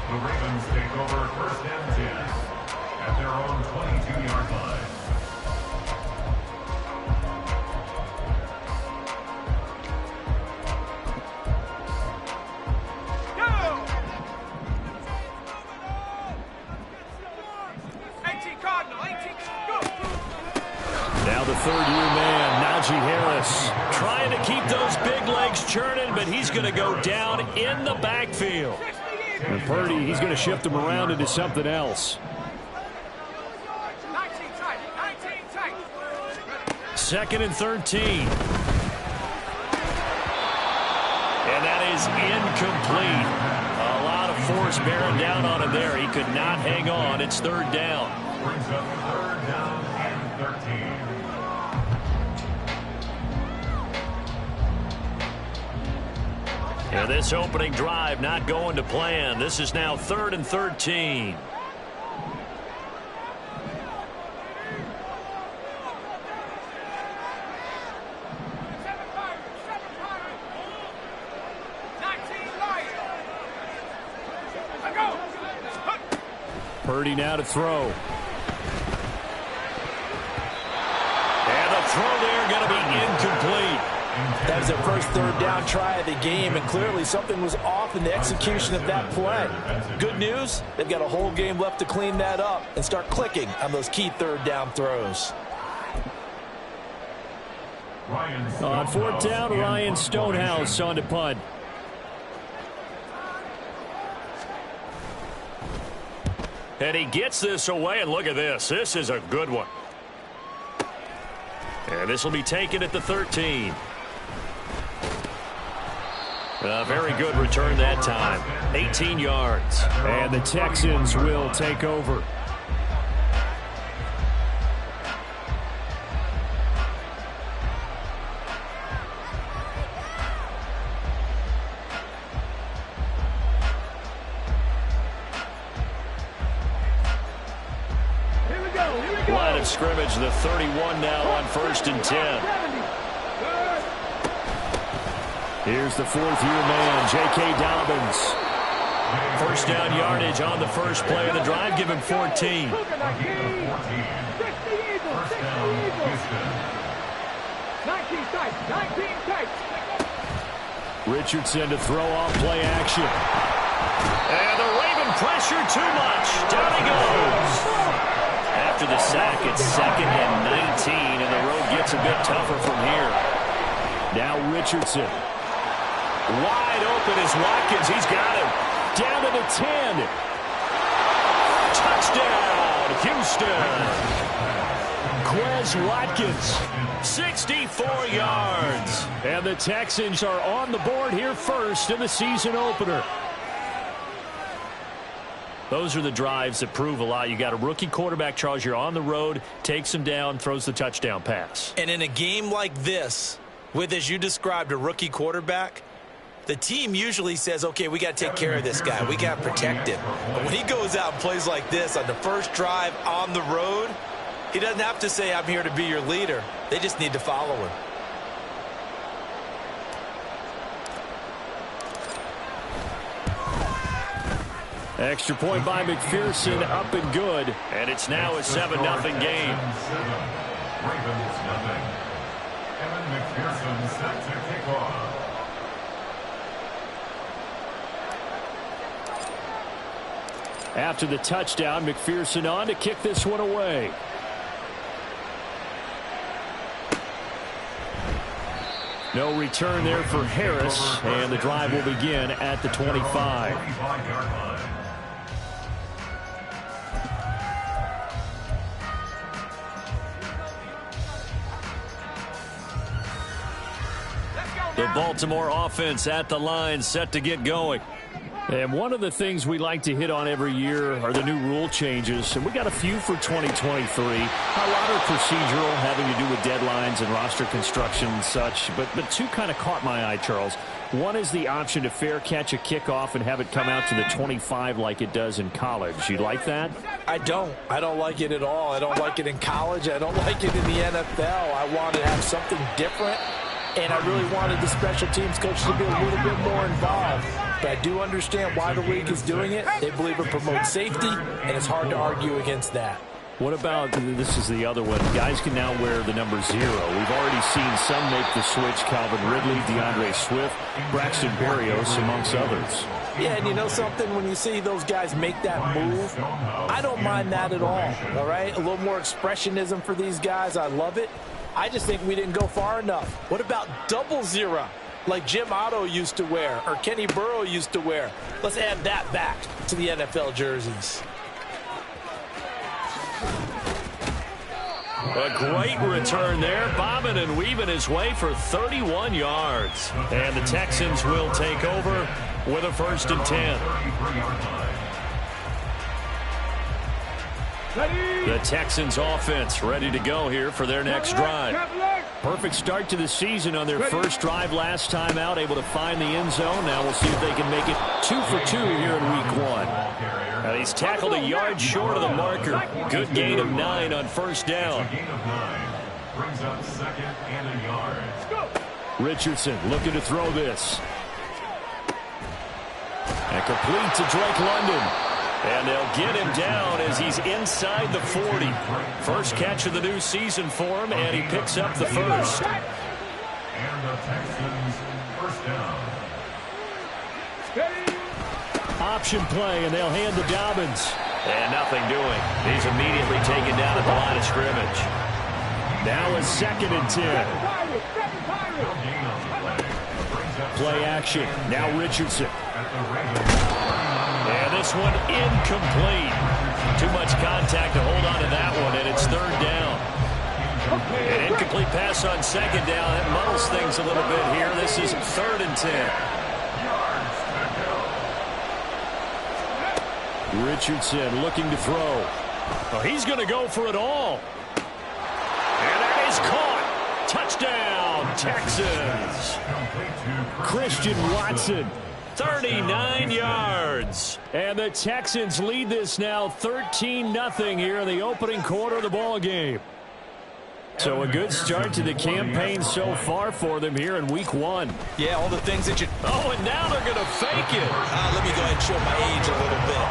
The Ravens take over first and 10 at their own 22-yard line. Now the third-year man, Najee Harris, trying to keep those big legs churning, but he's going to go down in the backfield. And Purdy, he's going to shift him around into something else. Second and 13. And that is incomplete. A lot of force bearing down on him there. He could not hang on. It's third down. Brings up third down and 13. Yeah, this opening drive not going to plan. This is now third and 13. Purdy now to throw. And the throw there going to be incomplete. That was their first third down try of the game, and clearly something was off in the execution of that play. Good news, they've got a whole game left to clean that up and start clicking on those key third down throws. On fourth down, Ryan Stonehouse on to punt. And he gets this away, and look at this. This is a good one. And this will be taken at the 13. A very good return that time. 18 yards. And the Texans will take over. Line of scrimmage, the 31 now on first and 10. Here's the fourth-year man, J.K. Dobbins. First down yardage on the first play of the drive. Give him 14. First down, Houston. Richardson to throw off play action. And the Raven pressure too much. Down he goes. After the sack, it's second and 19, and the road gets a bit tougher from here. Now Richardson. Wide open is Watkins. He's got him. Down to the 10. Touchdown, Houston. Quez Watkins, 64 yards. And the Texans are on the board here first in the season opener. Those are the drives that prove a lot. You got a rookie quarterback, Charles. You're on the road, takes him down, throws the touchdown pass. And in a game like this, with, as you described, a rookie quarterback, the team usually says, okay, we got to take care of this guy. We got to protect him. But when he goes out and plays like this on the first drive on the road, he doesn't have to say, I'm here to be your leader. They just need to follow him. Extra point by McPherson, up and good. And it's now a 7-0 game. Ravens nothing. Evan McPherson set to kick off. After the touchdown, McPherson on to kick this one away. No return there for Harris, and the drive will begin at the 25. The Baltimore offense at the line, set to get going. And one of the things we like to hit on every year are the new rule changes, and we got a few for 2023. A lot are procedural, having to do with deadlines and roster construction and such, but two kind of caught my eye, Charles. One is the option to fair catch a kickoff and have it come out to the 25 like it does in college. You like that? I don't like it at all. I don't like it in college. I don't like it in the NFL. I want to have something different, and I really wanted the special teams coach to be a little bit more involved. but I do understand why the league is doing it. They believe it promotes safety, and it's hard to argue against that. What about, this is the other one, guys can now wear the number 0. We've already seen some make the switch, Calvin Ridley, DeAndre Swift, Braxton Berrios, amongst others. Yeah, and you know something? When you see those guys make that move, I don't mind that at all right? A little more expressionism for these guys. I love it. I just think we didn't go far enough. What about 00, like Jim Otto used to wear or Kenny Burrow used to wear? Let's add that back to the NFL jerseys. A great return there, bobbing and weaving his way for 31 yards. And the Texans will take over with a 1st and 10. The Texans offense ready to go here for their next drive. Perfect start to the season on their first drive last time out, able to find the end zone. Now we'll see if they can make it 2 for 2 here in week 1. And he's tackled a yard short of the marker. Good gain of 9 on 1st down. Brings up 2nd and a yard. Richardson looking to throw this. And complete to Drake London. And they'll get him down as he's inside the 40. First catch of the new season for him, and he picks up the first. And the Texans 1st down. Option play, and they'll hand to Dobbins. And nothing doing. He's immediately taken down at the line of scrimmage. Now a 2nd and 10. Play action. Now Richardson. And this one incomplete. Too much contact to hold on to that one, and it's 3rd down. An incomplete pass on 2nd down. That muddles things a little bit here. This is 3rd and 10. Richardson looking to throw. Oh, he's going to go for it all. And that is caught. Touchdown, Texans. Christian Watson, 39 yards. And the Texans lead this now 13-0 here in the opening quarter of the ball game. So a good start to the campaign so far for them here in week 1. Yeah, all the things that you... Oh, and now they're going to fake it. Let me go ahead and show my age a little bit.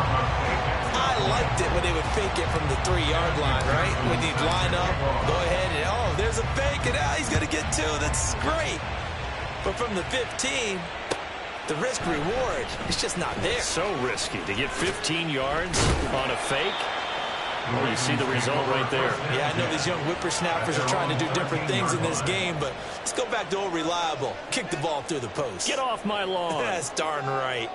I liked it when they would fake it from the 3-yard line, right? When you'd line up, go ahead and, oh, there's a fake, and now he's going to get 2. That's great. But from the 15, the risk-reward, it's just not there. So risky to get 15 yards on a fake. Well, you see the result right there. Yeah, I know these young whippersnappers are trying to do different things in this game, but let's go back to old reliable. Kick the ball through the post. Get off my lawn. That's darn right.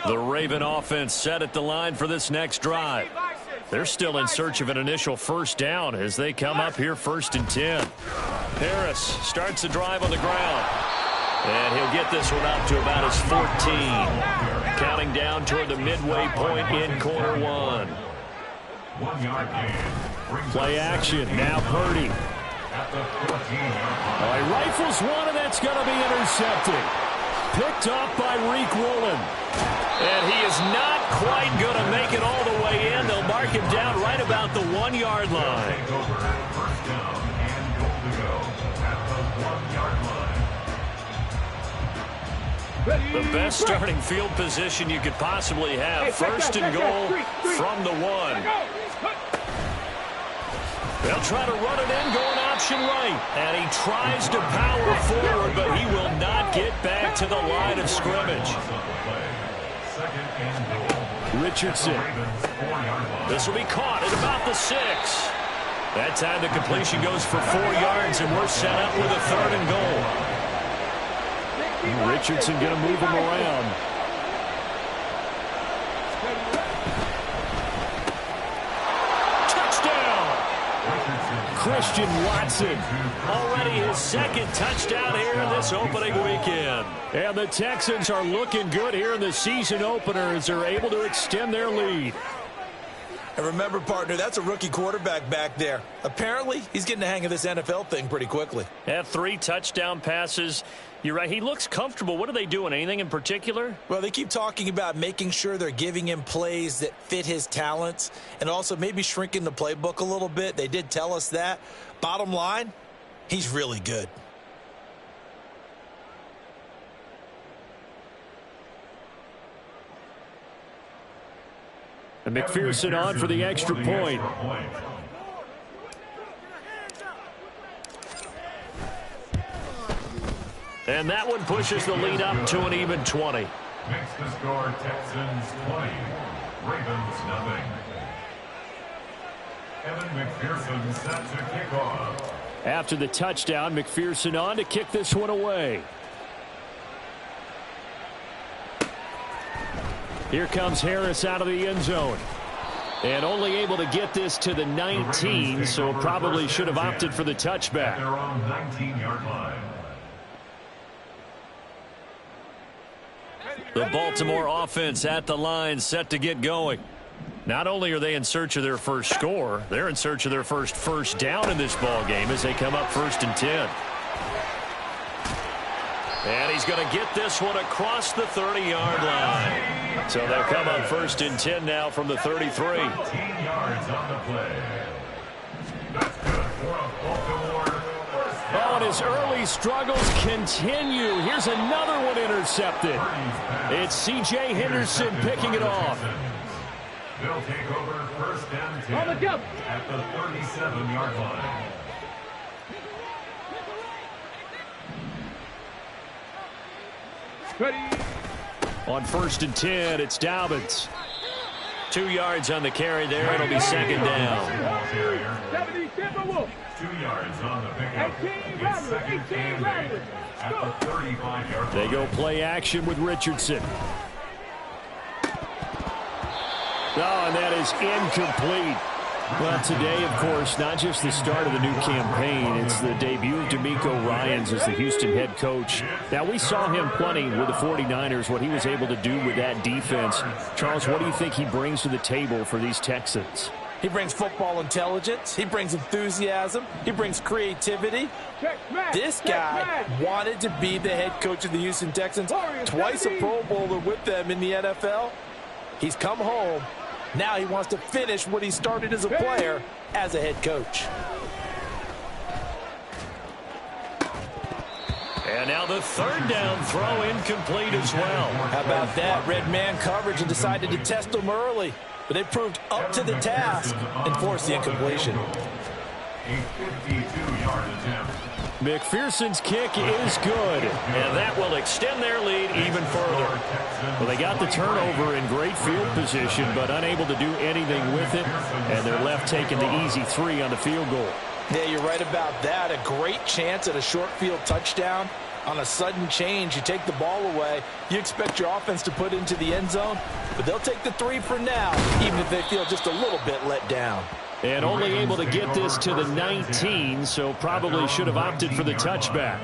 The Raven offense set at the line for this next drive. They're still in search of an initial 1st down as they come up here 1st and 10. Harris starts the drive on the ground. And he'll get this one up to about his 14. Counting down toward the midway point in quarter 1. 1 yard gain. Play action. Now Purdy. At the 14-yard line. He rifles one, and that's going to be intercepted. Picked off by Reek Woolen. And he is not quite going to make it all the way in. They'll mark him down right about the 1-yard line. Take over 1st down and goal to go at the 1-yard line. The best starting field position you could possibly have. 1st and goal from the 1. They'll try to run it in, going option right. And he tries to power forward, but he will not get back to the line of scrimmage. Richardson. This will be caught at about the 6. That time the completion goes for 4 yards, and we're set up with a 3rd and goal. Richardson going to move him around. Christian Watson, already his 2nd touchdown here in this opening weekend. And the Texans are looking good here in the season opener as they're able to extend their lead. And remember, partner, that's a rookie quarterback back there. Apparently, he's getting the hang of this NFL thing pretty quickly. Had 3 touchdown passes. You're right. He looks comfortable. What are they doing? Anything in particular? Well, they keep talking about making sure they're giving him plays that fit his talents and also maybe shrinking the playbook a little bit. They did tell us that. Bottom line, he's really good. And McPherson on for the extra point. And that one pushes the lead up to an even 20. Makes the score Texans 20, Ravens nothing. Evan McPherson set to kick off. After the touchdown, McPherson on to kick this one away. Here comes Harris out of the end zone. And only able to get this to the 19, so probably should have opted for the touchback. At their own 19-yard line. The Baltimore offense at the line, set to get going. Not only are they in search of their first score, they're in search of their first down in this ball game as they come up 1st and 10. And he's going to get this one across the 30-yard line. So they'll come up 1st and 10 now from the 33. 15 yards on the play. That's good for a Baltimore first down. Oh, and his early struggles continue. Here's another one intercepted. It's C.J. Henderson picking it off. They'll take over 1st and 10 at the 37-yard line. On 1st and 10, it's Dobbins. 2 yards on the carry there. It'll be 2nd down. 2 yards on the pickup. It's 2nd and 8 at the 35-yard line. They go play action with Richardson. Oh, and that is incomplete. Well, today, of course, not just the start of the new campaign, it's the debut of DeMeco Ryans as the Houston head coach. Now, we saw him plenty with the 49ers, what he was able to do with that defense. Charles, what do you think he brings to the table for these Texans? He brings football intelligence. He brings enthusiasm. He brings creativity. This guy wanted to be the head coach of the Houston Texans. Twice a Pro Bowler with them in the NFL. He's come home. Now he wants to finish what he started as a player as a head coach. And now the 3rd down throw incomplete as well. How about that? Red man coverage and decided to test them early. But they proved up to the task and forced the incompletion. A 52-yard attempt. McPherson's kick is good, and that will extend their lead even further. Well, they got the turnover in great field position, but unable to do anything with it, and they're left taking the easy 3 on the field goal. Yeah, you're right about that. A great chance at a short field touchdown. On a sudden change, you take the ball away. You expect your offense to put into the end zone, but they'll take the 3 for now, even if they feel just a little bit let down. And only able to get this to the 19, so probably should have opted for the touchback.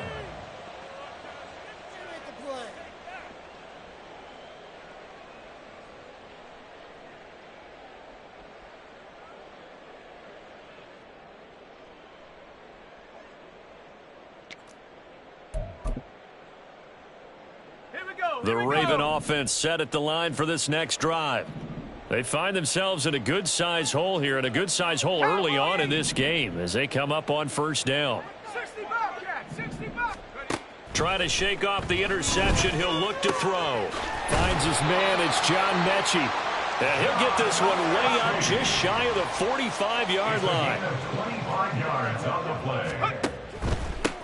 The Raven offense set at the line for this next drive. They find themselves in a good-sized hole here, and a good-sized hole early on in this game as they come up on 1st down. Trying to shake off the interception. He'll look to throw. Finds his man. It's John Mechie. And he'll get this one way up just shy of the 45-yard line. 25 yards on the play.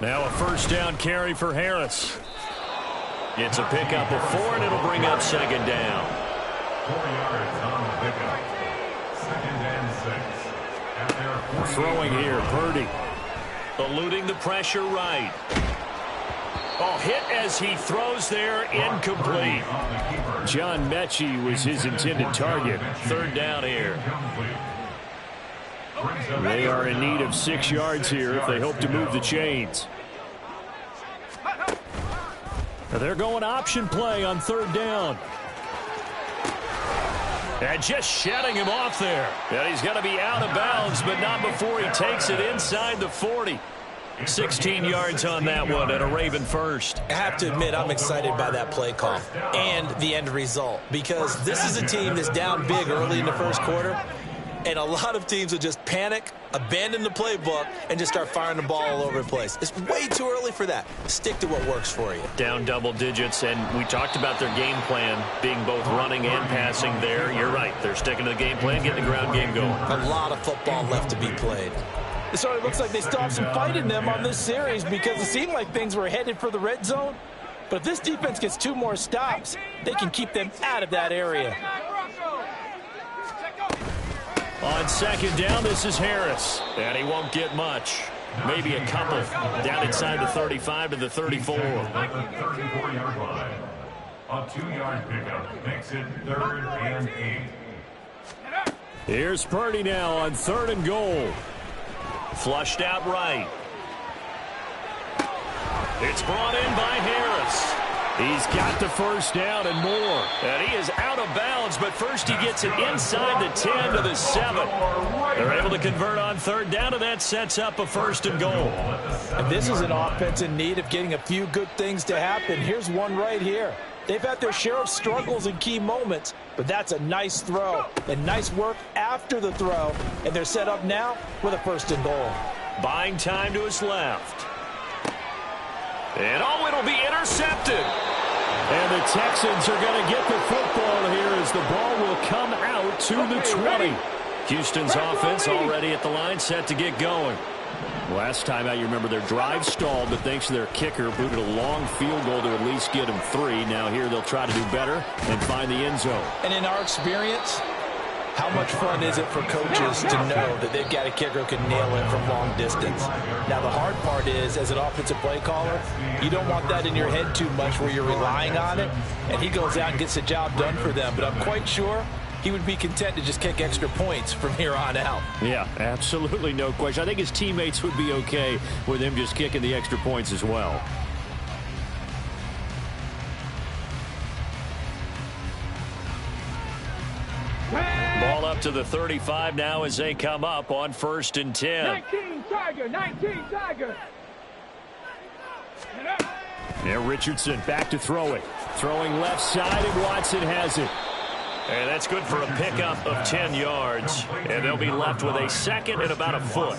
Now a 1st down carry for Harris. Gets a pickup of 4, and it'll bring up 2nd down. 4 yards on the pickup. 2nd and 6. At their 48 Throwing here, Purdy. Eluding the pressure right. Oh, hit as he throws there, incomplete. John Mechie was his intended target. 3rd down here. They are in need of 6 yards here if they hope to move the chains. They're going option play on 3rd down. And just shedding him off there. And he's going to be out of bounds, but not before he takes it inside the 40. 16 yards on that one and a Raven first. I have to admit, I'm excited by that play call and the end result, because this is a team that's down big early in the first quarter, and a lot of teams will just panic, abandon the playbook, and just start firing the ball all over the place. It's way too early for that. Stick to what works for you. Down double digits, and we talked about their game plan being both running and passing there. You're right. They're sticking to the game plan, getting the ground game going. A lot of football left to be played. It sort of looks like they still have some fight in them on this series, because it seemed like things were headed for the red zone. But if this defense gets 2 more stops, they can keep them out of that area. On second down, this is Harris. And he won't get much. Maybe a couple. Down inside the 35 to the 34. At the 34-yard line. A 2-yard pickup makes it 3rd and 8. Here's Purdy now on 3rd and goal. Flushed out right. It's brought in by Harris. He's got the first down and more. And he is out of bounds, but first he gets it inside the 10 to the 7. They're able to convert on 3rd down, and that sets up a 1st and goal. And this is an offense in need of getting a few good things to happen. Here's one right here. They've had their share of struggles in key moments, but that's a nice throw and nice work after the throw, and they're set up now with a 1st and goal. Buying time to his left. And oh, it'll be intercepted. And the Texans are going to get the football here as the ball will come out to the 20. Houston's offense already at the line, set to get going. Last time out, you remember their drive stalled, but thanks to their kicker, booted a long field goal to at least get them 3. Now here they'll try to do better and find the end zone. And in our experience, how much fun is it for coaches to know that they've got a kicker who can nail it from long distance? Now, the hard part is, as an offensive play caller, you don't want that in your head too much where you're relying on it, and he goes out and gets the job done for them. But I'm quite sure he would be content to just kick extra points from here on out. Yeah, absolutely no question. I think his teammates would be okay with him just kicking the extra points as well. Ball up to the 35 now as they come up on 1st and 10. 19 Tiger, 19 Tiger. Yeah, Richardson back to throw it. Throwing left side, and Watson has it. And that's good for a pickup of 10 yards. And they'll be left with a 2nd and about a foot.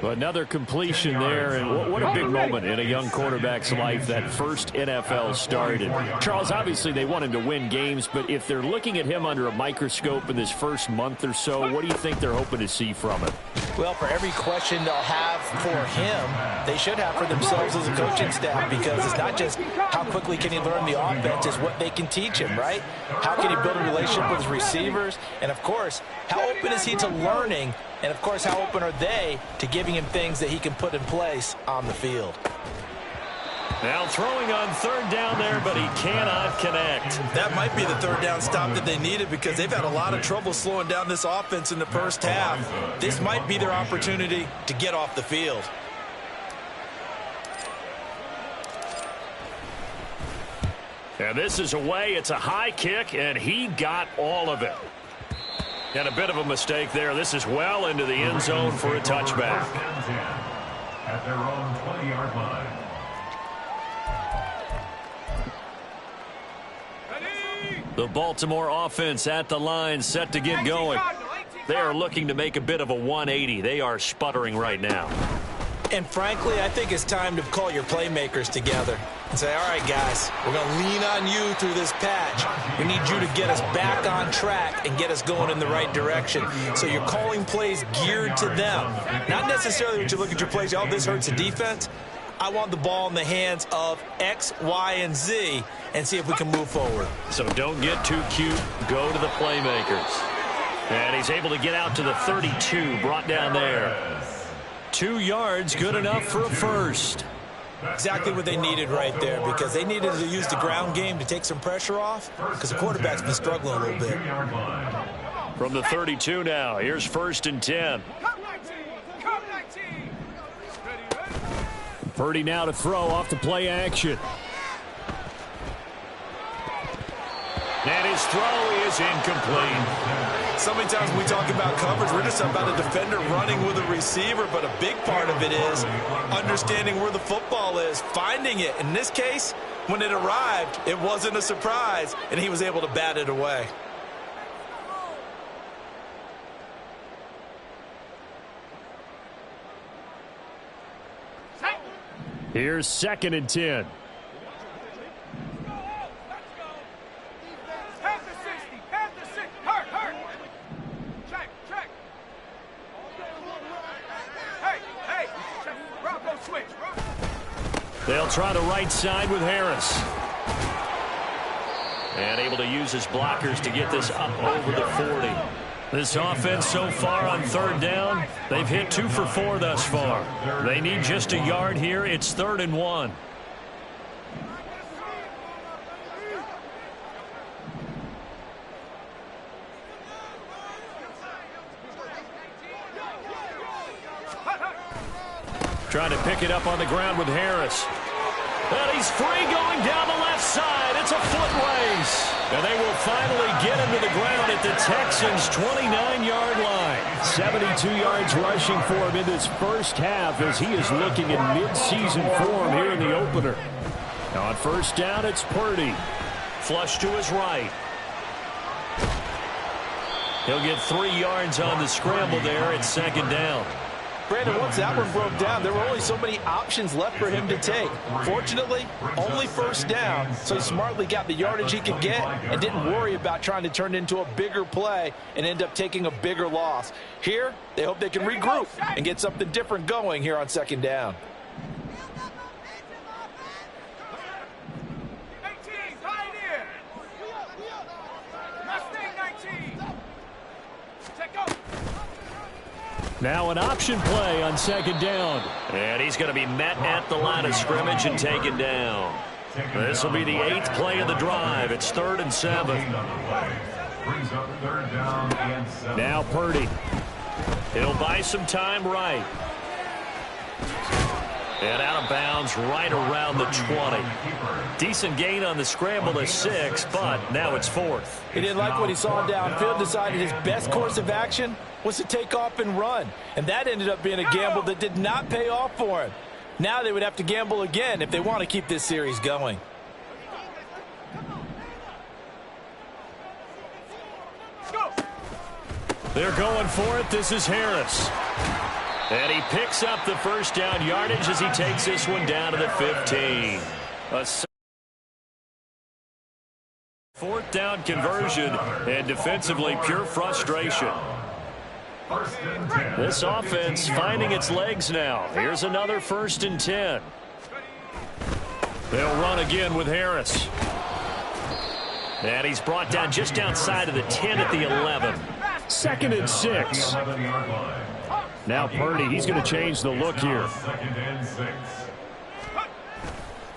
Another completion there, and what a big moment in a young quarterback's life, that first NFL start. And Charles, obviously they want him to win games, but if they're looking at him under a microscope in this first month or so, what do you think they're hoping to see from him? Well, for every question they'll have for him, they should have for themselves as a coaching staff, because it's not just how quickly can he learn the offense, it's what they can teach him, right? How can he build a relationship with his receivers? And, of course, how open is he to learning? And, of course, how open are they to giving him things that he can put in place on the field? Now throwing on 3rd down there, but he cannot connect. That might be the 3rd down stop that they needed, because they've had a lot of trouble slowing down this offense in the first half. This might be their opportunity to get off the field. And this is away. It's a high kick, and he got all of it. And a bit of a mistake there. This is well into the end zone for a touchback. At their own 20-yard line. The Baltimore offense at the line, set to get going. They are looking to make a bit of a 180. They are sputtering right now. And frankly, I think it's time to call your playmakers together and say, all right, guys, we're going to lean on you through this patch. We need you to get us back on track and get us going in the right direction. So you're calling plays geared to them. Not necessarily when you look at your plays, oh, this hurts the defense. I want the ball in the hands of X, Y, and Z and see if we can move forward. So don't get too cute. Go to the playmakers. And he's able to get out to the 32, brought down there. 2 yards, good enough for a first. Exactly what they needed right there, because they needed to use the ground game to take some pressure off, because the quarterback's been struggling a little bit. From the 32 now, here's 1st and 10. Purdy now to throw off the play action. And his throw is incomplete. So many times when we talk about coverage, we're just about a defender running with a receiver, but a big part of it is understanding where the football is, finding it. In this case, when it arrived, it wasn't a surprise, and he was able to bat it away. Here's 2nd and 10. They'll try the right side with Harris. And able to use his blockers to get this up over the 40. This offense so far on 3rd down, they've hit 2 for 4 thus far. They need just a yard here. It's 3rd and 1. Trying to pick it up on the ground with Harris. And he's free going down the left side. It's a foot race. And they will finally get him to the ground at the Texans' 29-yard line. 72 yards rushing for him in this first half as he is looking in mid-season form here in the opener. Now on 1st down, it's Purdy. Flush to his right. He'll get 3 yards on the scramble there at 2nd down. Brandon, once that one broke down, there were only so many options left for him to take. Fortunately, only 1st down, so he smartly got the yardage he could get and didn't worry about trying to turn it into a bigger play and end up taking a bigger loss. Here, they hope they can regroup and get something different going here on 2nd down. Now an option play on 2nd down. And he's going to be met at the line of scrimmage and taken down. This will be the 8th play of the drive. It's 3rd and 7. Now Purdy. He'll buy some time right. And out of bounds right around the 20. Decent gain on the scramble to 6, but now it's 4th. He didn't like what he saw downfield, decided his best course of action was to take off and run. And that ended up being a gamble that did not pay off for him. Now they would have to gamble again if they want to keep this series going. They're going for it. This is Harris. And he picks up the 1st down yardage as he takes this one down to the 15. A 4th down conversion, and defensively pure frustration. This offense finding its legs now. Here's another 1st and 10. They'll run again with Harris. And he's brought down just outside of the 10 at the 11. 2nd and 6. Now Purdy, he's going to change the look here.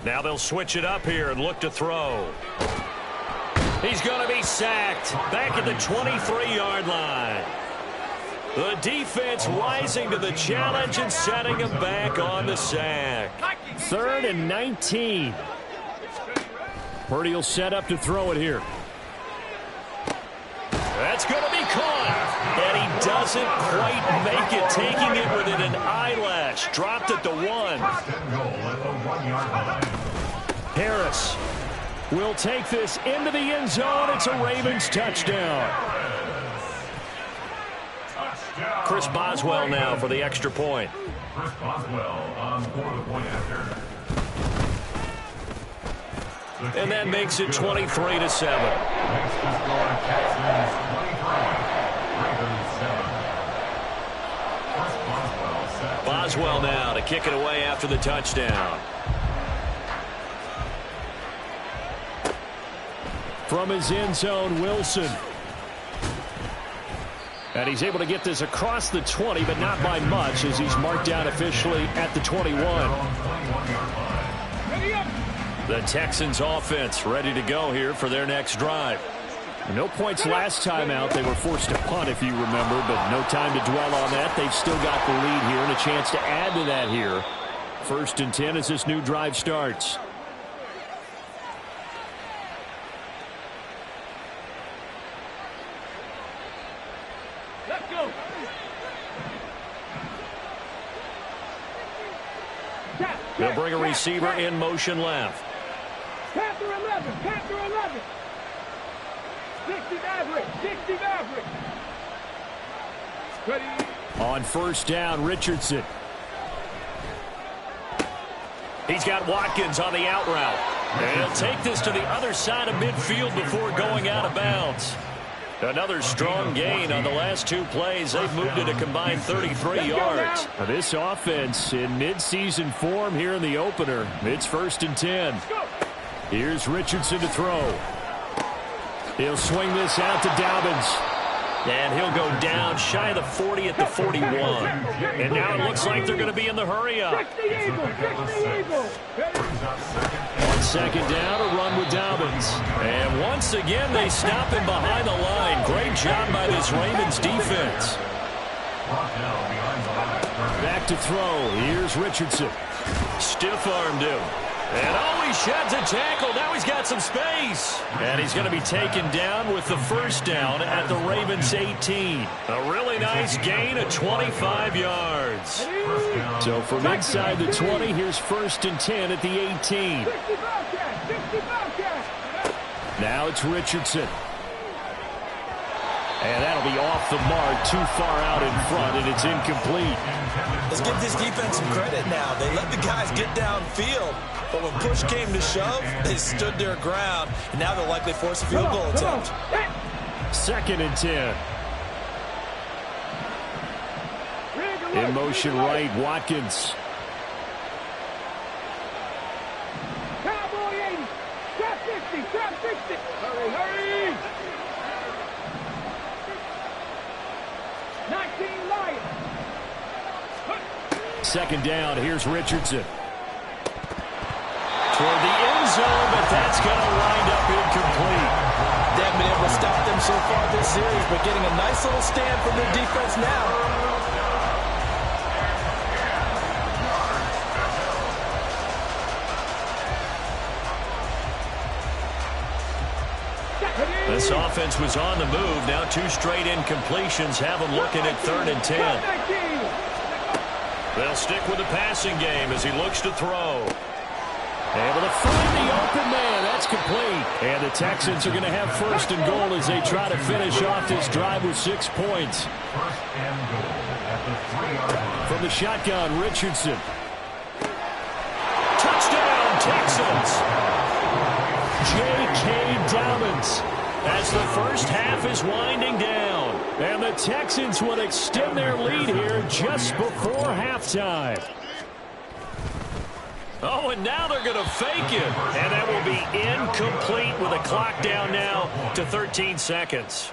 Now they'll switch it up here and look to throw. He's going to be sacked back at the 23-yard line. The defense rising to the challenge and setting him back on the sack. 3rd and 19. Purdy will set up to throw it here. That's going to be caught. And he doesn't quite make it, taking it within an eyelash. Dropped at the 1. Harris will take this into the end zone. It's a Ravens touchdown. Chris Boswell now for the extra point. Chris Boswell on for the point after. And that makes it 23-7. Next to score, Texans 23, Ravens 7. Boswell now to kick it away after the touchdown. From his end zone, Wilson. And he's able to get this across the 20, but not by much as he's marked down officially at the 21. The Texans offense ready to go here for their next drive. No points last time out. They were forced to punt, if you remember, but no time to dwell on that. They've still got the lead here and a chance to add to that here. 1st and 10 as this new drive starts. He'll bring a receiver in motion left. Panther 11, Panther 11. 60 Maverick, 60 Maverick. Ready. On first down, Richardson. He's got Watkins on the out route. And he'll take this to the other side of midfield before going out of bounds. Another strong gain on the last two plays. They've moved it a combined 33 yards. Now this offense in midseason form here in the opener. It's 1st and 10. Here's Richardson to throw. He'll swing this out to Dobbins. And he'll go down shy of the 40 at the 41. And now it looks like they're going to be in the hurry up. On second down, a run with Dobbins. And once again, they stop him behind the line. Great job by this Ravens defense. Back to throw. Here's Richardson. Stiff-armed him. And he sheds a tackle. Now he's got some space. And he's going to be taken down with the first down at the Ravens 18. A really nice gain of 25 yards. So from inside the 20, here's 1st and 10 at the 18. Now it's Richardson. And that'll be off the mark, too far out in front, and it's incomplete. Let's give this defense some credit now. They let the guys get downfield, but when push came to shove, they stood their ground, and now they'll likely force a field goal attempt. 2nd and 10. In motion right, Watkins. Cowboy 80, trap 50, trap 60. Hurry, hurry. 19 Lions. 2nd down, here's Richardson. Toward the end zone, but that's going to wind up incomplete. They haven't been able to stop them so far this series, but getting a nice little stand from their defense now. This offense was on the move. Now 2 straight incompletions have them looking at 3rd and 10. They'll stick with the passing game as he looks to throw. Able to find the open man. That's complete. And the Texans are going to have 1st and goal as they try to finish off this drive with 6 points. From the shotgun, Richardson. Touchdown, Texans. J.K. Dobbins. As the first half is winding down. And the Texans will extend their lead here just before halftime. Oh, and now they're going to fake it. And that will be incomplete with a clock down now to 13 seconds.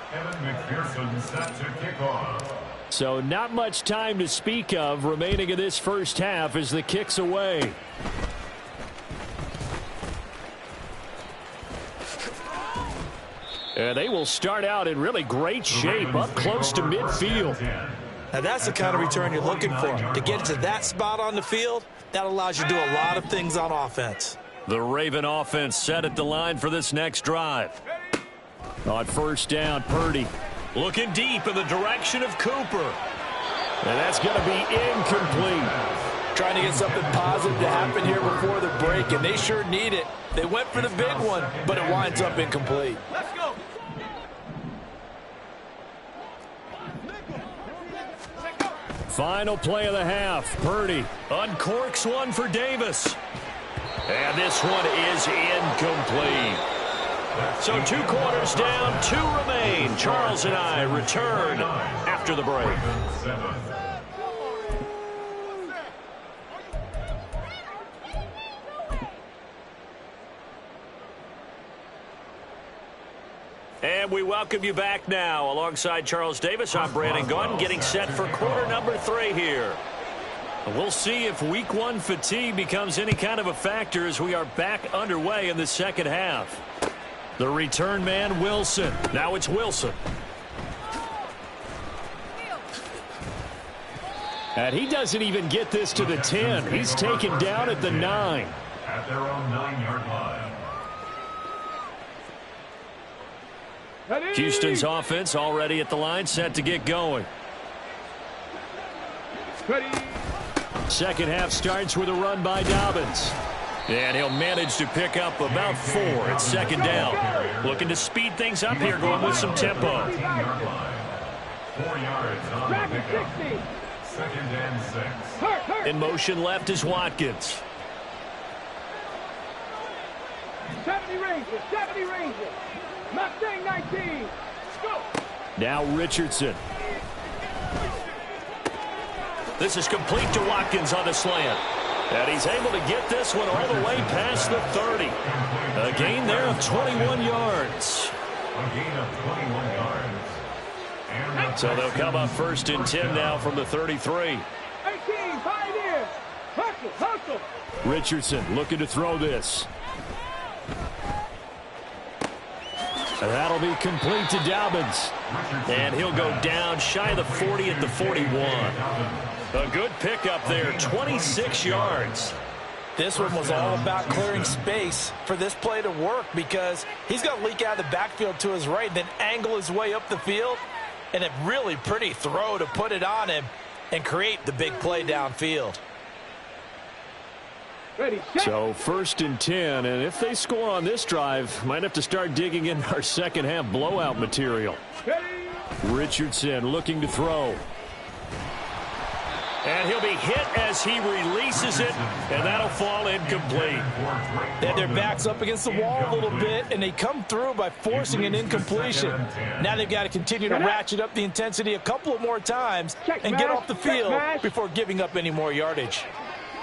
So not much time to speak of remaining in this first half as the kick's away. And they will start out in really great shape up close to midfield. Now that's the kind of return you're looking for. To get to that spot on the field, that allows you to do a lot of things on offense. The Raven offense set at the line for this next drive. On first down, Purdy. Looking deep in the direction of Cooper. And that's going to be incomplete. Trying to get something positive to happen here before the break, and they sure need it. They went for the big one, but it winds up incomplete. Let's go. Final play of the half. Purdy uncorks one for Davis. And this one is incomplete. So 2 quarters down, 2 remain. Charles and I return after the break. And we welcome you back now. Alongside Charles Davis, I'm Brandon Gaudin, getting set for quarter number 3 here. We'll see if week 1 fatigue becomes any kind of a factor as we are back underway in the second half. The return man, Wilson. Now it's Wilson. And he doesn't even get this to the 10. He's taken down at the 9. At their own 9-yard line. Houston's offense already at the line, set to get going. Second half starts with a run by Dobbins. And he'll manage to pick up about 4 at second down. Looking to speed things up here, going with some tempo. 4 yards on the pickup. Second and 6. In motion left is Watkins. 70 Rangers, 70 Rangers. Mustang 19. Go. Now Richardson. This is complete to Watkins on the slant. And he's able to get this one all the way past the 30. A gain there of 21 yards. A gain of 21 yards. So they'll come up first and 10 now from the 33. 18, Pioneer. Hustle, hustle. Richardson looking to throw this. And that'll be complete to Dobbins. And he'll go down shy of the 40 at the 41. A good pickup there, 26 yards. This one was all about clearing space for this play to work because he's going to leak out of the backfield to his right, then angle his way up the field. And a really pretty throw to put it on him and create the big play downfield. Ready, set. So first and 10, and if they score on this drive, might have to start digging in our second half blowout material. Ready. Richardson looking to throw. And he'll be hit as he releases it, and that'll fall incomplete. They had their backs up against the wall a little bit, and they come through by forcing an incompletion. Now they've got to continue to ratchet up the intensity a couple of more times and get off the field before giving up any more yardage.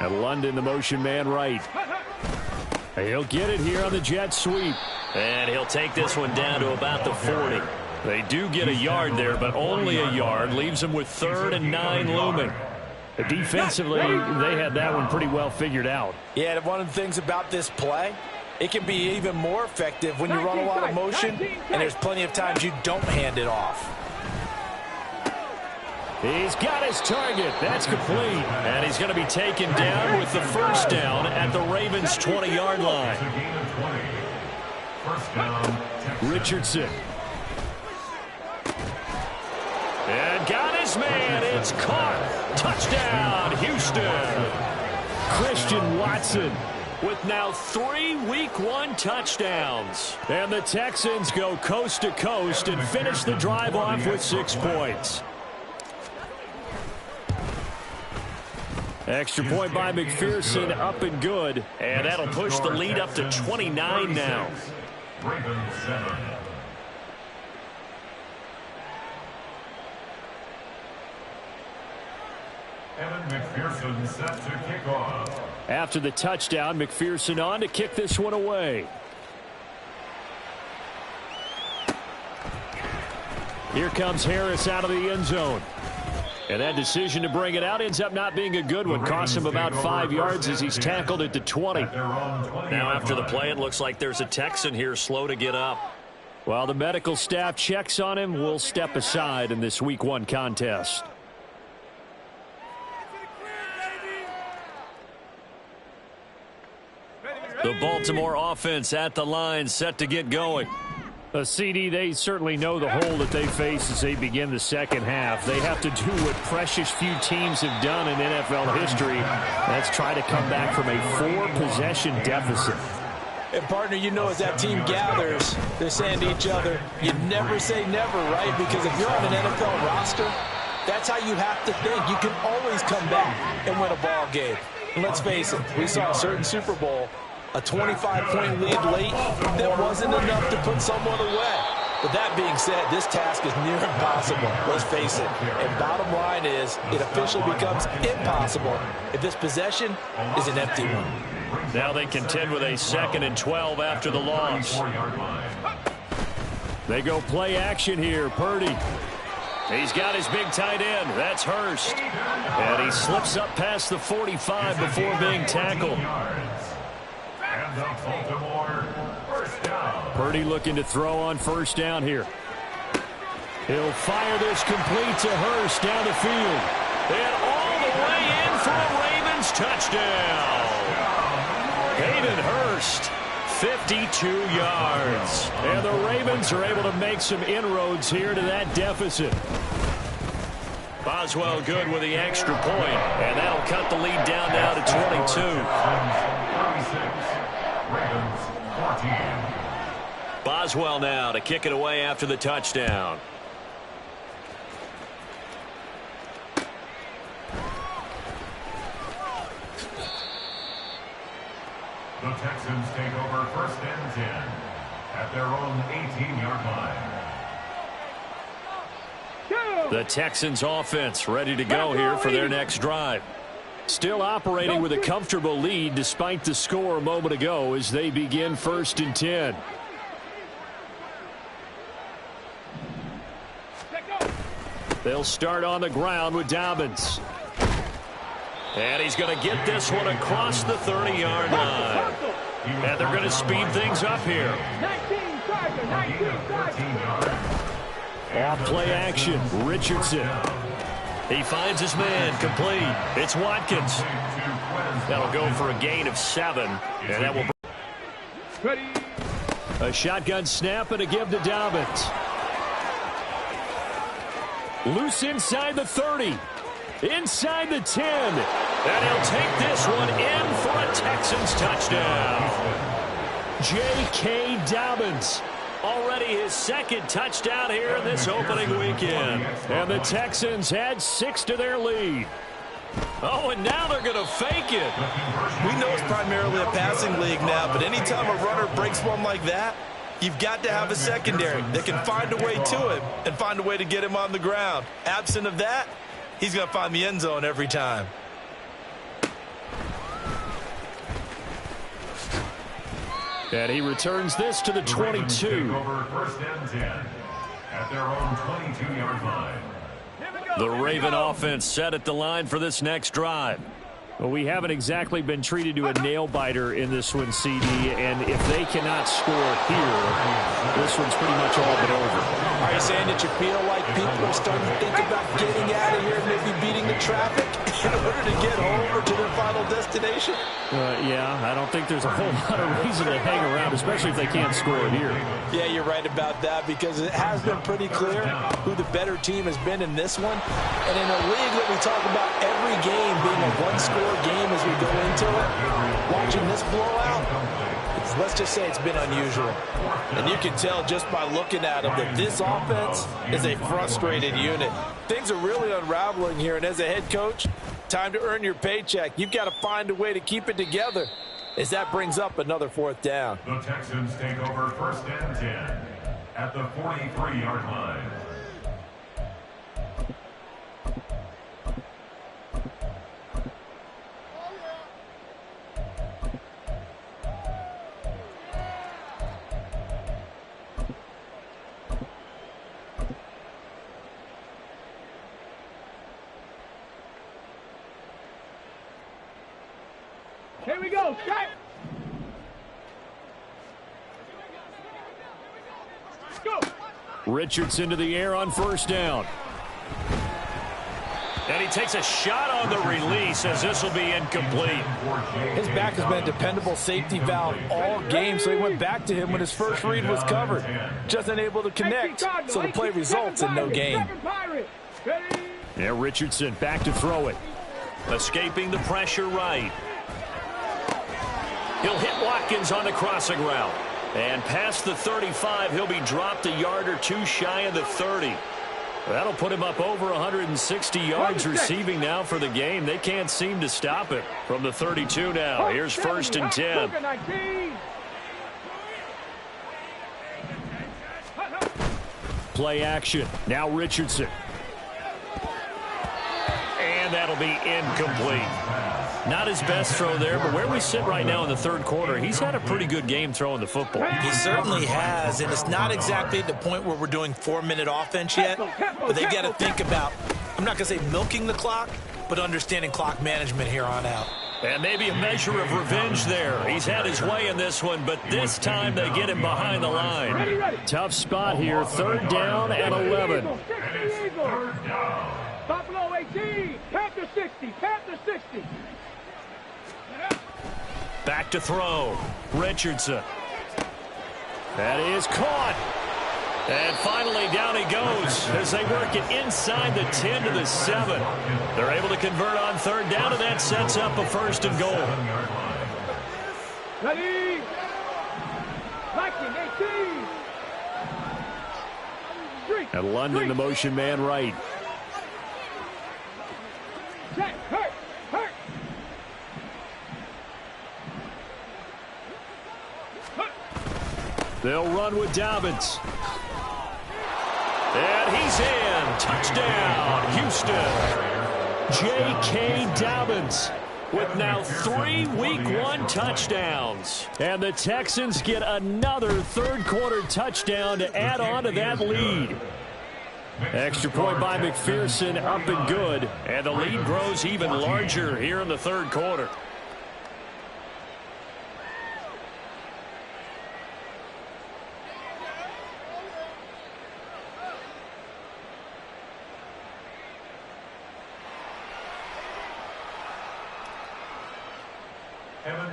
And London, the motion man right. He'll get it here on the jet sweep. And he'll take this one down to about the 40. They do get a yard there, but only a yard. Leaves them with 3rd and 9 looming. Defensively, they had that one pretty well figured out. Yeah, and one of the things about this play, it can be even more effective when you run a lot of motion, and there's plenty of times you don't hand it off. He's got his target. That's complete. And he's going to be taken down with the first down at the Ravens' 20-yard line. First down, Richardson. And got his man. It's caught. Touchdown, Houston. Christian Watson with now 3 Week 1 touchdowns. And the Texans go coast to coast and finish the drive off with 6 points. Extra point by McPherson, up and good. And that'll push the lead up to 29 now. Ravens 7. Evan McPherson set to kick off. After the touchdown, McPherson on to kick this one away. Here comes Harris out of the end zone. And that decision to bring it out ends up not being a good one. Costs him about 5 yards as he's tackled at the 20. Now after the play, it looks like there's a Texan here slow to get up. While the medical staff checks on him, we'll step aside in this Week 1 contest. The Baltimore offense at the line, set to get going. A CD, they certainly know the hole that they face as they begin the second half. They have to do what precious few teams have done in NFL history. That's try to come back from a 4-possession deficit. And, partner, you know as that team gathers, they're saying to each other, you never say never, right? Because if you're on an NFL roster, that's how you have to think. You can always come back and win a ball game. And let's face it, we saw a certain Super Bowl, a 25-point lead late that wasn't enough to put someone away. But that being said, this task is near impossible. Let's face it. And bottom line is, it officially becomes impossible if this possession is an empty one. Now they contend with a 2nd and 12 after the loss. They go play action here. Purdy. He's got his big tight end. That's Hurst. And he slips up past the 45 before being tackled. Purdy looking to throw on first down here. He'll fire this complete to Hurst down the field. And all the way in for a Ravens touchdown. Hayden Hurst, 52 yards. And the Ravens are able to make some inroads here to that deficit. Boswell good with the extra point, and that'll cut the lead down now to 22. 36. Ravens 14. Boswell now to kick it away after the touchdown. The Texans take over 1st and 10 at their own 18-yard line. The Texans offense ready to go here for their next drive. Still operating with a comfortable lead despite the score a moment ago as they begin 1st and 10. They'll start on the ground with Dobbins. And he's going to get this one across the 30-yard line. And they're going to speed things up here. 19 Charger. Off play action. Richardson. He finds his man complete. It's Watkins. That'll go for a gain of 7. And that will. Ready. A shotgun snap and a give to Dobbins. Loose inside the 30. Inside the 10. And he'll take this one in for a Texans touchdown. J.K. Dobbins. Already his 2nd touchdown here in this opening weekend. And the Texans add 6 to their lead. Oh, and now they're going to fake it. We know it's primarily a passing league now, but anytime a runner breaks one like that, you've got to have a secondary that can find a way to him and find a way to get him on the ground. Absent of that, he's going to find the end zone every time. And he returns this to the 22. Over 1st and 10 at their own 22-yard line. The Raven offense set at the line for this next drive. Well, we haven't exactly been treated to a nail-biter in this one, CD, and if they cannot score here, this one's pretty much all but over. Are you saying that you feel like people are starting to think about getting out of here and maybe beating the traffic in order to get home or to their final destination? Yeah, I don't think there's a whole lot of reason to hang around, especially if they can't score here. Yeah, you're right about that because it has been pretty clear who the better team has been in this one. And in a league that we talk about every game being a one-score game as we go into it, watching this blowout, let's just say it's been unusual. And you can tell just by looking at them that this offense is a frustrated unit. Things are really unraveling here, and as a head coach, time to earn your paycheck. You've got to find a way to keep it together as that brings up another 4th down. The Texans take over 1st and 10 at the 43-yard line. Here we go. Strike. Go. Richardson to the air on 1st down. And he takes a shot on the release as this will be incomplete. His back has been a dependable safety valve all game, so he went back to him when his first read was covered. Just unable to connect, so the play results in no gain. Yeah, Richardson back to throw it. Escaping the pressure right. He'll hit Watkins on the crossing route. And past the 35, he'll be dropped a yard or 2 shy of the 30. That'll put him up over 160 yards receiving now for the game. They can't seem to stop it from the 32 now. Here's 1st and 10. Play action. Now Richardson. And that'll be incomplete. Not his best throw there, but where we sit right now in the 3rd quarter, he's had a pretty good game throwing the football. He certainly has, and it's not exactly at the point where we're doing 4-minute offense yet, but they've got to think about, I'm not going to say milking the clock, but understanding clock management here on out. And maybe a measure of revenge there. He's had his way in this one, but this time they get him behind the line. Tough spot here. 3rd down and 11. Buffalo 18, Panther 60, Panther 60. Back to throw. Richardson. That is caught. And finally, down he goes as they work it inside the 10 to the 7. They're able to convert on third down, and that sets up a 1st and goal. Ready? Liking 18. And London, the motion man right. Check. Hurt. They'll run with Dobbins. And he's in. Touchdown, Houston. J.K. Dobbins with now 3 Week 1 touchdowns. And the Texans get another third-quarter touchdown to add on to that lead. Extra point by McPherson, up and good. And the lead grows even larger here in the third quarter.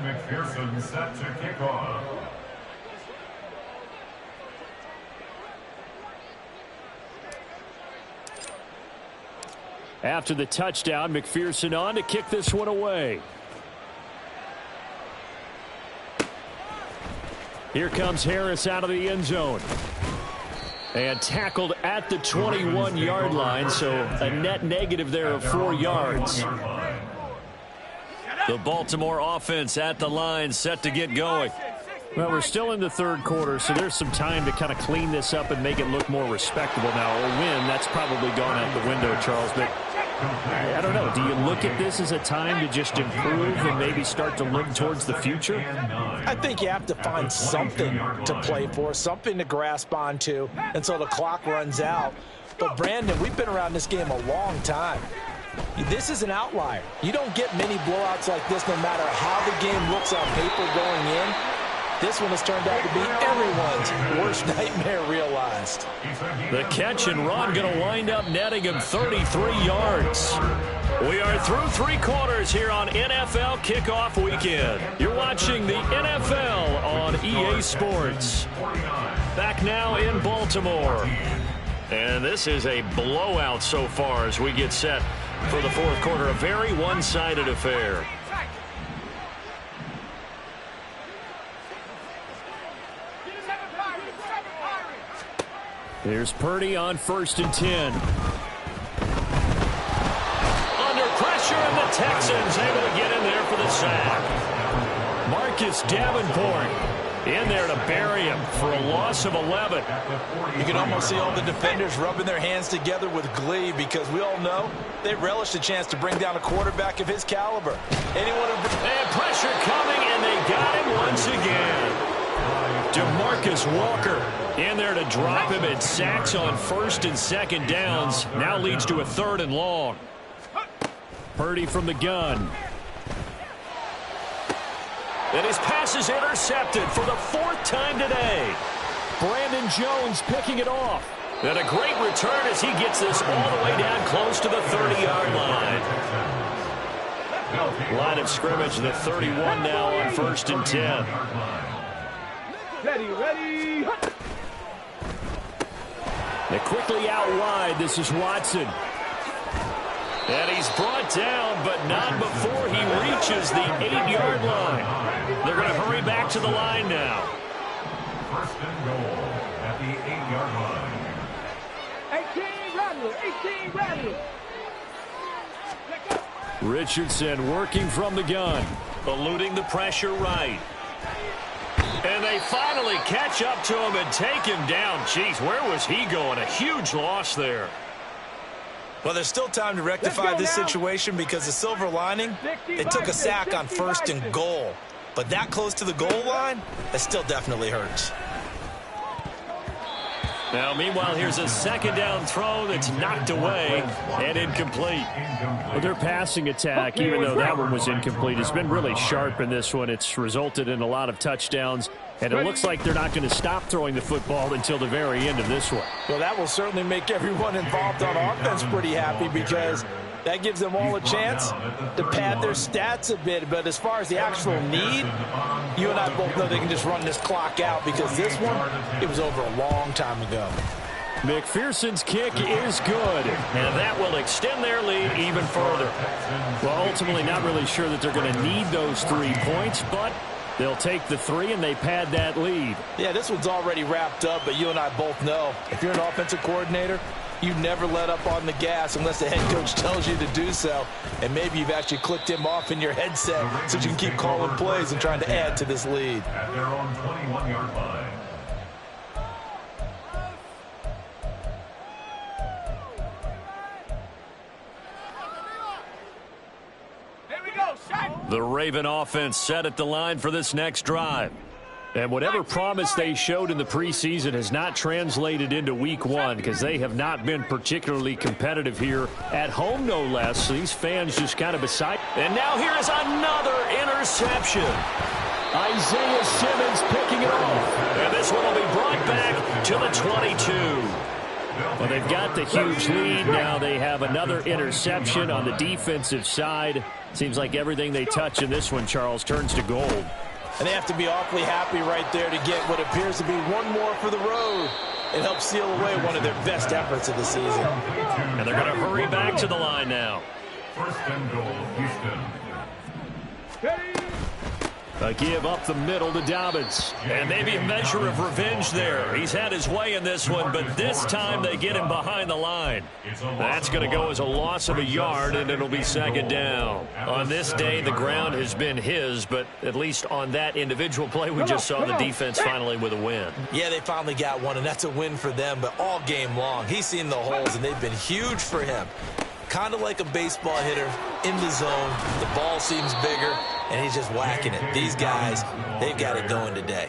McPherson set to kick off. After the touchdown, McPherson on to kick this one away. Here comes Harris out of the end zone. And tackled at the 21-yard line, so a net negative there of 4 yards. The Baltimore offense at the line, set to get going. Well, we're still in the third quarter, so there's some time to kind of clean this up and make it look more respectable now. A win, that's probably gone out the window, Charles. But I don't know. Do you look at this as a time to just improve and maybe start to look towards the future? I think you have to find something to play for, something to grasp onto until the clock runs out. But, Brandon, we've been around this game a long time. This is an outlier. You don't get many blowouts like this no matter how the game looks on paper going in. This one has turned out to be everyone's worst nightmare realized. The catch and run going to wind up netting him 33 yards. We are through 3 quarters here on NFL Kickoff Weekend. You're watching the NFL on EA Sports. Back now in Baltimore. And this is a blowout so far as we get set for the fourth quarter. A very one-sided affair. Here's Purdy on 1st and 10. Under pressure, and the Texans able to get in there for the sack. Marcus Davenport in there to bury him for a loss of 11. You can almost see all the defenders rubbing their hands together with glee because we all know they relish the chance to bring down a quarterback of his caliber. And pressure coming, and they got him once again. DeMarcus Walker in there to drop him, and sacks on 1st and 2nd downs. Now leads to a 3rd and long. Purdy from the gun. And his pass is intercepted for the 4th time today. Brandon Jones picking it off. And a great return as he gets this all the way down close to the 30-yard line. Line of scrimmage, the 31 now on 1st and 10. Ready. They're quickly out wide. This is Watson. And he's brought down, but not before he reaches the 8-yard line. They're going to hurry back to the line now. 1st and goal at the 8-yard line. 18 Radley. Richardson working from the gun. Eluding the pressure right. And they finally catch up to him and take him down. Jeez, where was he going? A huge loss there. Well, there's still time to rectify this situation because the silver lining, they took a sack on 1st and goal. But that close to the goal line, that still definitely hurts. Now, meanwhile, here's a 2nd down throw that's knocked away and incomplete. Well, their passing attack, even though that one was incomplete, has been really sharp in this one. It's resulted in a lot of touchdowns, and it looks like they're not going to stop throwing the football until the very end of this one. Well, that will certainly make everyone involved on offense pretty happy because That gives them all a chance to pad their stats a bit. But as far as the actual need, you and I both know they can just run this clock out because this one, it was over a long time ago. McPherson's kick is good, and that will extend their lead even further. Well, ultimately not really sure that they're going to need those 3 points, but they'll take the 3 and they pad that lead. Yeah, this one's already wrapped up, but you and I both know if you're an offensive coordinator, you never let up on the gas unless the head coach tells you to do so. And maybe you've actually clicked him off in your headset so you can keep calling plays and trying to add to this lead. At their own 21-yard line. The Raven offense set at the line for this next drive. And whatever promise they showed in the preseason has not translated into week 1 because they have not been particularly competitive here at home, no less. These fans just kind of beside. And now here is another interception. Isaiah Simmons picking it off. And this one will be brought back to the 22. Well, they've got the huge lead. Now they have another interception on the defensive side. Seems like everything they touch in this one, Charles, turns to gold. And they have to be awfully happy right there to get what appears to be one more for the road. It helps seal away one of their best efforts of the season. And they're going to hurry back to the line now. First and goal, Houston. A give up the middle to Dobbins. And maybe a measure of revenge there. He's had his way in this one, but this time they get him behind the line. That's going to go as a loss of a yard, and it'll be second down. On this day, the ground has been his, but at least on that individual play, we just saw the defense finally with a win. Yeah, they finally got one, and that's a win for them, but all game long, he's seen the holes, and they've been huge for him. Kind of like a baseball hitter in the zone. The ball seems bigger, and he's just whacking it. These guys, they've got it going today.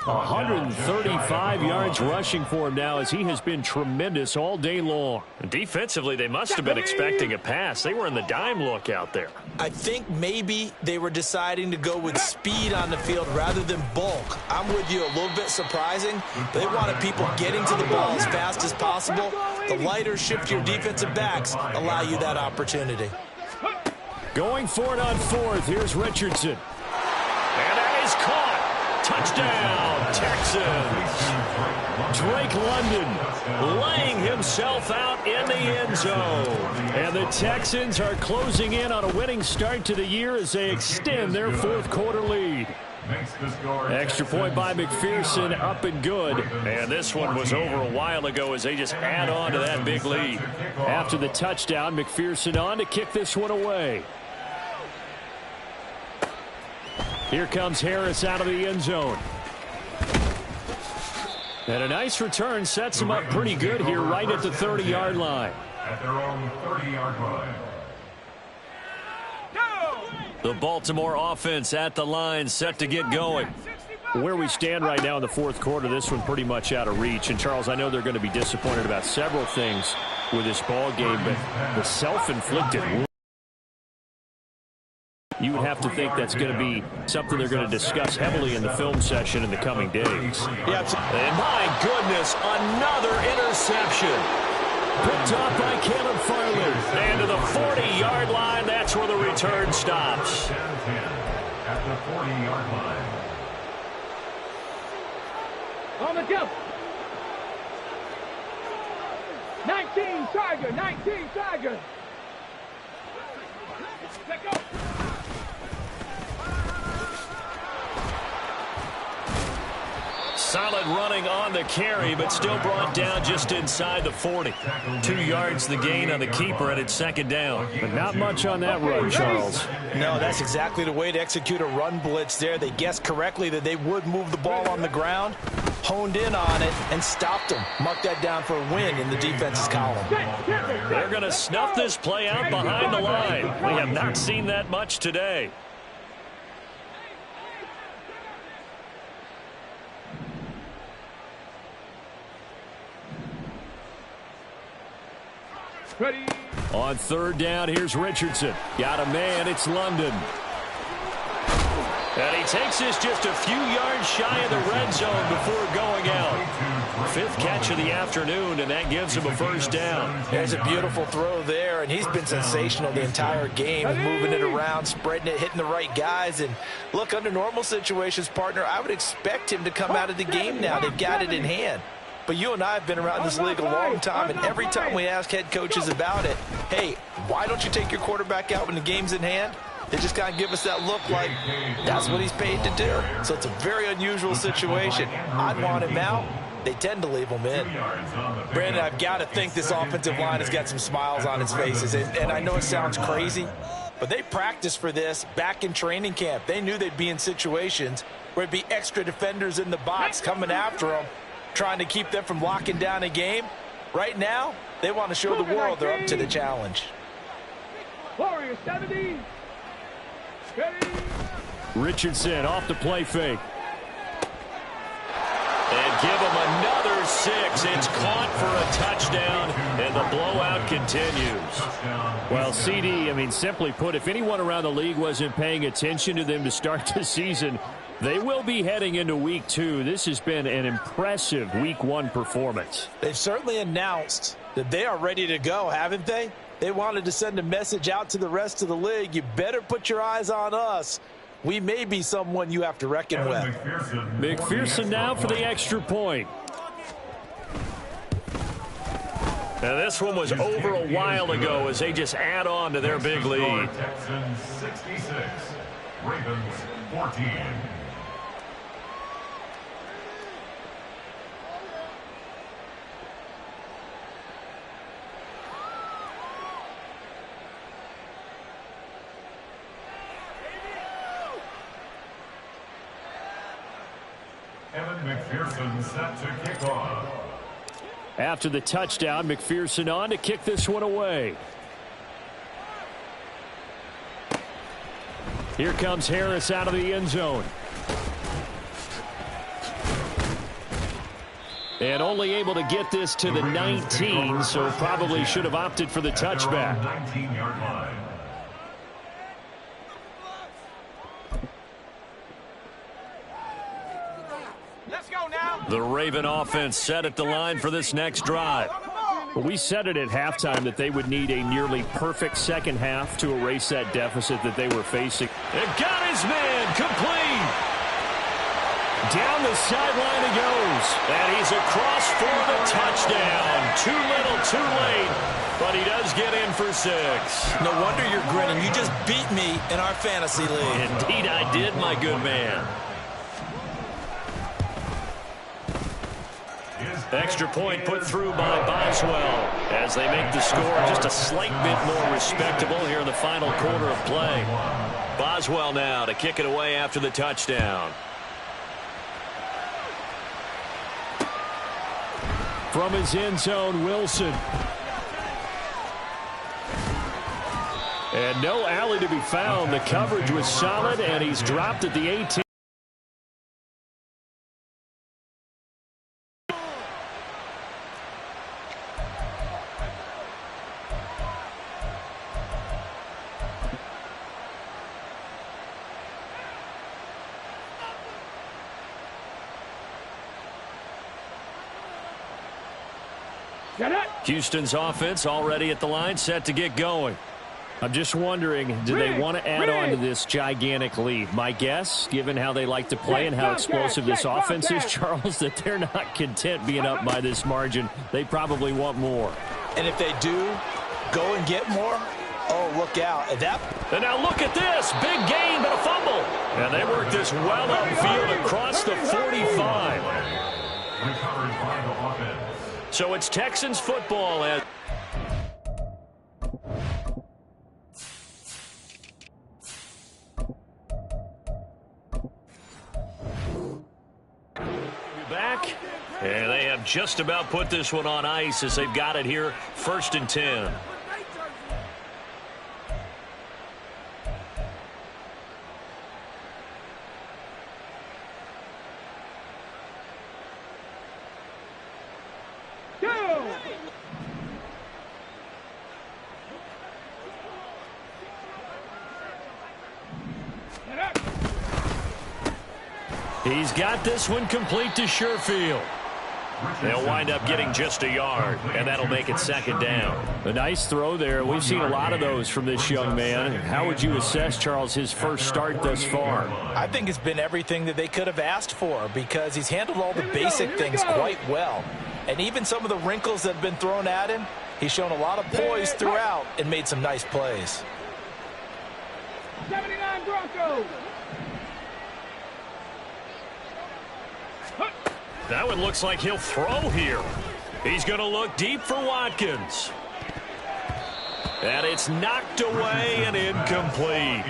135 yards rushing for him now as he has been tremendous all day long. And defensively, they must have been expecting a pass. They were in the dime look out there. I think maybe they were deciding to go with speed on the field rather than bulk. I'm with you, a little bit surprising. They wanted people getting to the ball as fast as possible. The lighter, shiftier defensive backs allow you that opportunity. Going for it on 4th. Here's Richardson. And that is caught. Touchdown, Texans. Drake London laying himself out in the end zone. And the Texans are closing in on a winning start to the year as they extend their 4th quarter lead. Extra point by McPherson, up and good. And this one was over a while ago as they just add on to that big lead. After the touchdown, McPherson on to kick this one away. Here comes Harris out of the end zone. And a nice return sets him up pretty good here right at the 30-yard line. At their own 30-yard line. The Baltimore offense at the line, set to get going. Where we stand right now in the 4th quarter, this one pretty much out of reach. And, Charles, I know they're going to be disappointed about several things with this ball game, but the self-inflicted wound, you would have to think that's going to be something they're going to discuss heavily in the film session in the coming days. Yeah, and my goodness, another interception. Picked off by Caleb Farley. And to the 40-yard line, that's where the return stops. At the 40-yard line. On the jump. 19 Tiger, 19 Tiger. Let go. Solid running on the carry, but still brought down just inside the 40. 2 yards the gain on the keeper, and it's second down. But not much on that run, Charles. No, that's exactly the way to execute a run blitz there. They guessed correctly that they would move the ball on the ground, honed in on it, and stopped them. Marked that down for a win in the defense's column. They're going to snuff this play out behind the line. We have not seen that much today. Ready. On 3rd down, here's Richardson. Got a man, it's London. And he takes this just a few yards shy of the red zone before going out. Fifth catch of the afternoon, and that gives him a first down. There's a beautiful throw there, and he's been sensational the entire game, moving it around, spreading it, hitting the right guys. And look, under normal situations, partner, I would expect him to come out of the game now. They've got it in hand. But you and I have been around this league a long time, and every time we ask head coaches about it, hey, why don't you take your quarterback out when the game's in hand? They just kind of give us that look like that's what he's paid to do. So it's a very unusual situation. I'd want him out. They tend to leave him in. Brandon, I've got to think this offensive line has got some smiles on its faces. And I know it sounds crazy, but they practiced for this back in training camp. They knew they'd be in situations where it'd be extra defenders in the box coming after them, trying to keep them from locking down a game. Right now, they want to show the world they're up to the challenge. Warriors 70. Richardson off the play fake. And give him another 6. It's caught for a touchdown, and the blowout continues. Well, CD, I mean, simply put, if anyone around the league wasn't paying attention to them to start the season, they will be heading into week 2. This has been an impressive week 1 performance. They've certainly announced that they are ready to go, haven't they? They wanted to send a message out to the rest of the league. You better put your eyes on us. We may be someone you have to reckon with. McPherson now for the extra point. Now this one was over a while ago as they just add on to their big lead. Texans 66, Ravens 14. McPherson set to kick off. After the touchdown, McPherson on to kick this one away. Here comes Harris out of the end zone. And only able to get this to the 19, so probably should have opted for the touchback. 19-yard line. The Raven offense set at the line for this next drive. Well, we said it at halftime that they would need a nearly perfect second half to erase that deficit that they were facing. And got his man complete. Down the sideline he goes. And he's across for the touchdown. Too little, too late. But he does get in for 6. No wonder you're grinning. You just beat me in our fantasy league. Indeed I did, my good man. Extra point put through by Boswell as they make the score just a slight bit more respectable here in the final quarter of play. Boswell now to kick it away after the touchdown. From his end zone, Wilson. And no alley to be found. The coverage was solid, and he's dropped at the 18. Houston's offense already at the line, set to get going. I'm just wondering, do they want to add on to this gigantic lead? My guess, given how they like to play and how explosive this offense is, Charles, that they're not content being up by this margin. They probably want more. And if they do go and get more, oh, look out. And now look at this. Big gain, but a fumble. And they work this well upfield across the 45. Recovered by the offense. So it's Texans football as back, and they have just about put this one on ice as they've got it here, 1st and 10. He's got this one complete to Sherfield. They'll wind up getting just a yard, and that'll make it second down. A nice throw there. We've seen a lot of those from this young man. How would you assess, Charles, his first start thus far? I think it's been everything that they could have asked for because he's handled all the basic things quite well. And even some of the wrinkles that have been thrown at him, he's shown a lot of poise throughout and made some nice plays. 79 Broncos. That one looks like he'll throw here. He's going to look deep for Watkins. And it's knocked away and incomplete.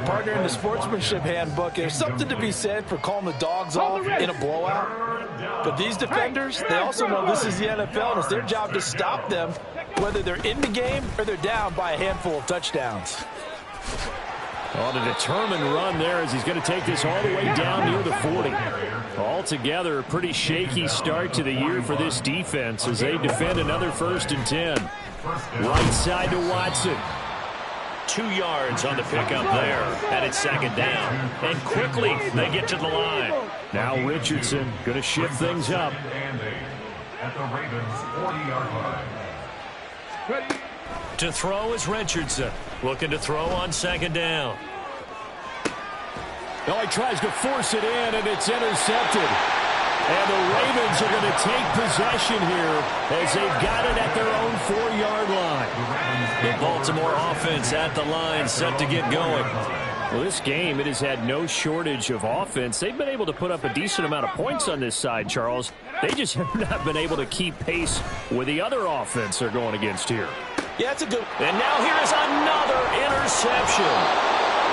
Partner, in the sportsmanship handbook, there's something to be said for calling the dogs off in a blowout. But these defenders, they also know this is the NFL, and it's their job to stop them, whether they're in the game or they're down by a handful of touchdowns. On a determined run there as he's going to take this all the way down near the 40. Altogether, a pretty shaky start to the year for this defense as they defend another 1st and 10. Right side to Watson. 2 yards on the pickup there, and it's second down. And quickly, they get to the line. Now Richardson going to shift things up. At the Ravens' 40-yard line. To throw is Richardson. Looking to throw on second down. Oh, he tries to force it in, and it's intercepted. And the Ravens are going to take possession here as they've got it at their own 4-yard line. The Baltimore offense at the line, set to get going. Well, this game, it has had no shortage of offense. They've been able to put up a decent amount of points on this side, Charles. They just have not been able to keep pace with the other offense they're going against here. Yeah, it's a good. And now here is another interception.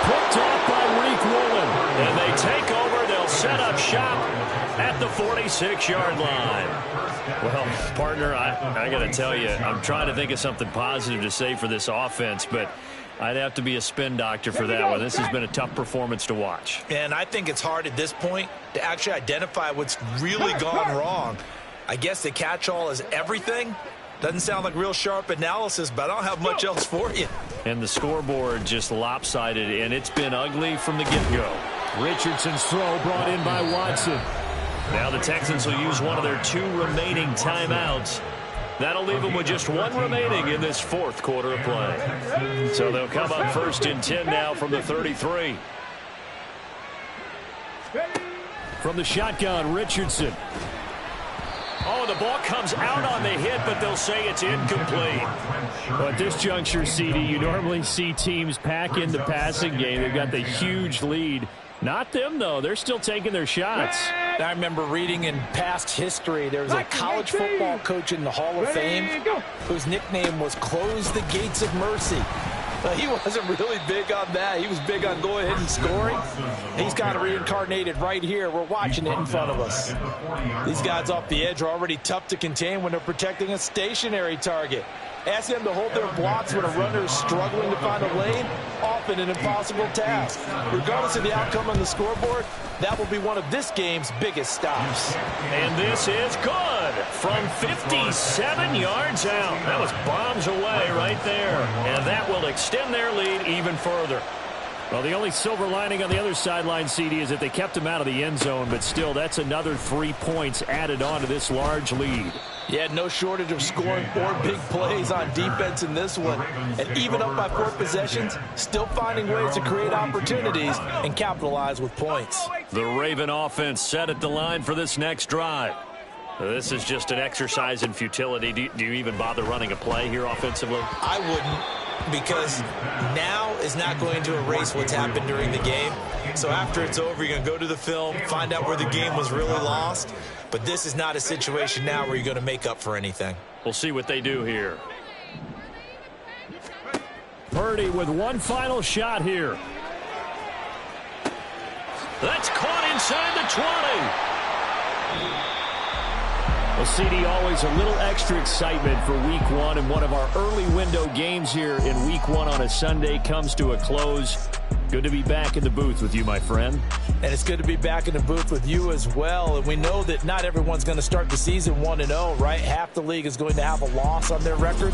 Picked off by Reek Woolen. And they take over. They'll set up shop at the 46-yard line. Well, partner, I got to tell you, I'm trying to think of something positive to say for this offense, but I'd have to be a spin doctor for that one. This has been a tough performance to watch. And I think it's hard at this point to actually identify what's really gone wrong. I guess the catch-all is everything. Doesn't sound like real sharp analysis, but I don't have much else for you. And the scoreboard just lopsided, and it's been ugly from the get-go. Richardson's throw brought in by Watson. Now the Texans will use one of their 2 remaining timeouts. That'll leave them with just 1 remaining in this 4th quarter of play. So they'll come up 1st and 10 now from the 33. From the shotgun, Richardson. Oh, the ball comes out on the hit, but they'll say it's incomplete. Well, at this juncture, CD, you normally see teams pack in the passing game. They've got the huge lead. Not them, though. They're still taking their shots. I remember reading in past history, there was a college football coach in the Hall of Fame whose nickname was Close the Gates of Mercy. But he wasn't really big on that. He was big on going ahead and scoring. He's kind of reincarnated right here. We're watching it in front of us. These guys off the edge are already tough to contain when they're protecting a stationary target. Ask them to hold their blocks when a runner is struggling to find a lane, often an impossible task. Regardless of the outcome on the scoreboard, that will be one of this game's biggest stops. And this is good from 57 yards out. That was bombs away right there. And that will extend their lead even further. Well, the only silver lining on the other sideline, CD, is that they kept him out of the end zone, but still, that's another 3 points added on to this large lead. Yeah, no shortage of scoring 4 big plays on defense in this one. And even up by 4 possessions, still finding ways to create opportunities and capitalize with points. The Raven offense set at the line for this next drive. This is just an exercise in futility. Do you even bother running a play here offensively? I wouldn't, because now is not going to erase what's happened during the game. So after it's over, you're going to go to the film, find out where the game was really lost. But this is not a situation now where you're going to make up for anything. We'll see what they do here. Purdy with one final shot here. That's caught inside the 20. Well, CD, always a little extra excitement for Week 1, and one of our early window games here in Week 1 on a Sunday comes to a close. Good to be back in the booth with you, my friend. And it's good to be back in the booth with you as well. And we know that not everyone's going to start the season 1-0, right? Half the league is going to have a loss on their record.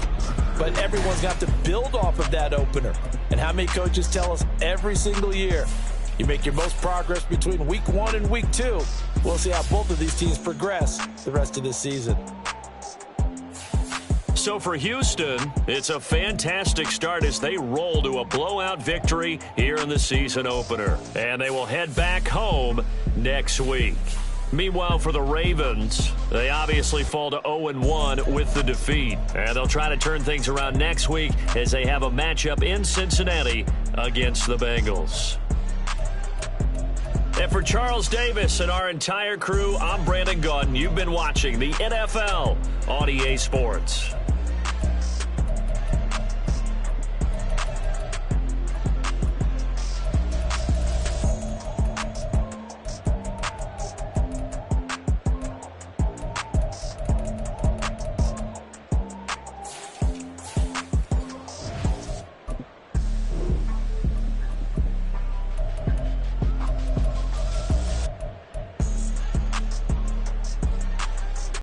But everyone's got to build off of that opener. And how many coaches tell us every single year, You make your most progress between week 1 and week 2. We'll see how both of these teams progress the rest of this season. So for Houston, it's a fantastic start as they roll to a blowout victory here in the season opener. And they will head back home next week. Meanwhile, for the Ravens, they obviously fall to 0-1 with the defeat. And they'll try to turn things around next week as they have a matchup in Cincinnati against the Bengals. And for Charles Davis and our entire crew, I'm Brandon Gaudin. You've been watching the NFL on EA Sports.